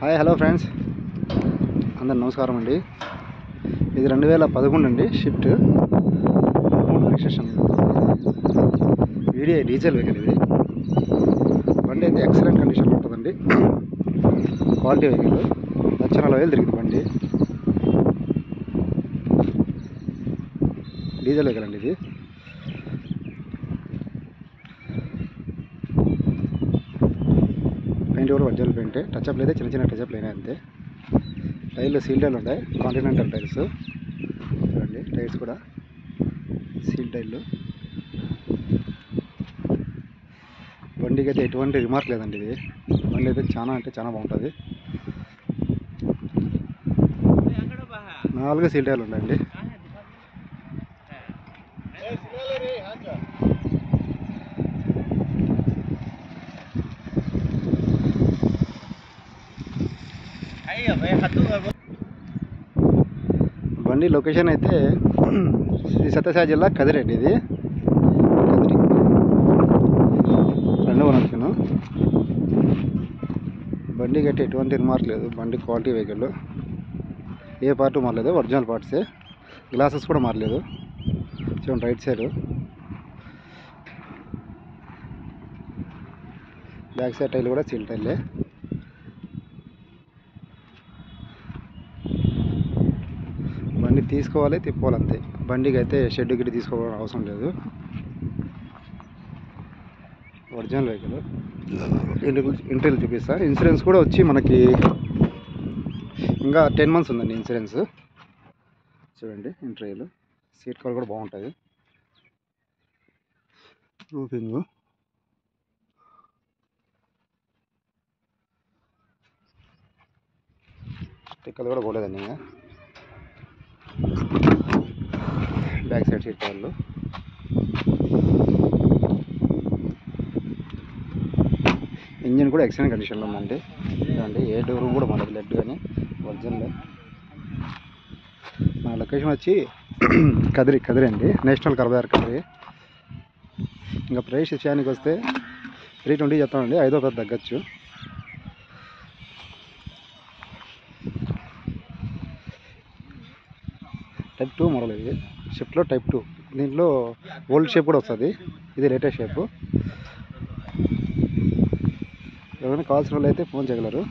Hi hello friends, అందరు నమస్కారం అండి. ఇది 2011 అండి. Shift registration video diesel vehicle. ఇది బండి అయితే ఎక్సలెంట్ కండిషన్లో ఉంటుందండి. Quality vehicle. 1,40,000 తిరిగింది బండి. డీజిల్ వెహికల్ అండి ఇది. పెయింట్ కూడా ఒరిజినల్ పెయింట్. టచ్అప్ అయితే చిన్న చిన్న టచ్అప్లు అయినాయి అంతే. టైర్లు సీల్ టైర్లు ఉంటాయి, కాంటినెంటల్ టైర్స్. చూడండి, టైర్స్ కూడా సీల్ టైర్లు. బండికి అయితే ఎటువంటి రిమార్క్ లేదండి. ఇది బండి అయితే చాలా అంటే చాలా బాగుంటుంది. 4 సీల్ టైర్లు ఉంటాయండి. బండి లొకేషన్ అయితే శ్రీ సత్యసాయి జిల్లా కదిరి అండి. ఇది కదిరి 2 బండికి అయితే ఎటువంటి రిమార్క్ లేదు. బండి క్వాలిటీ వెహికల్. ఏ పార్ట్ మారలేదు, ఒరిజినల్ పార్ట్సే. గ్లాసెస్ కూడా మారలేదు. చూడండి, రైట్ సైడ్, బ్యాక్ సైడ్ టైర్లు కూడా సీల్ టైర్లే. బండి తీసుకోవాలి, తిప్పాలి అంతే. బండికి అయితే షెడ్ గిడ్డి తీసుకోవాలని అవసరం లేదు. Original vehicle. ఇంటీరియల్ చూపిస్తా. ఇన్సూరెన్స్ కూడా వచ్చి మనకి ఇంకా 10 months ఉందండి ఇన్సూరెన్స్. చూడండి, ఇంటీరియల్ సీట్ కవర్ కూడా బాగుంటుంది. రూఫింగ్, స్టిక్కర్లు కూడా పోలేదండి. ఇంకా బ్యాక్ సైడ్ సీట్ కవర్లు. ఇంజిన్ కూడా ఎక్సలెంట్ కండిషన్లో ఉందండి. చూడండి, ఏ డోర్ కూడా మనది లెడ్ కానీ ఒరిజినల్. మన లొకేషన్ వచ్చి కదిరి అండి. నేషనల్ కర్బదార్ కదిరి. ఇంకా ప్రైస్ విషయానికి వస్తే 320 చెప్తామండి. 5,000 తగ్గచ్చు. టైప్ 2 మోడల్ ఇది. షిఫ్ట్లో టైప్ 2. దీంట్లో ఓల్డ్ షేప్ కూడా వస్తుంది. ఇది లేటెస్ట్ షేపు. ఎవరైనా కావాల్సిన వాళ్ళు అయితే ఫోన్ చేయగలరు.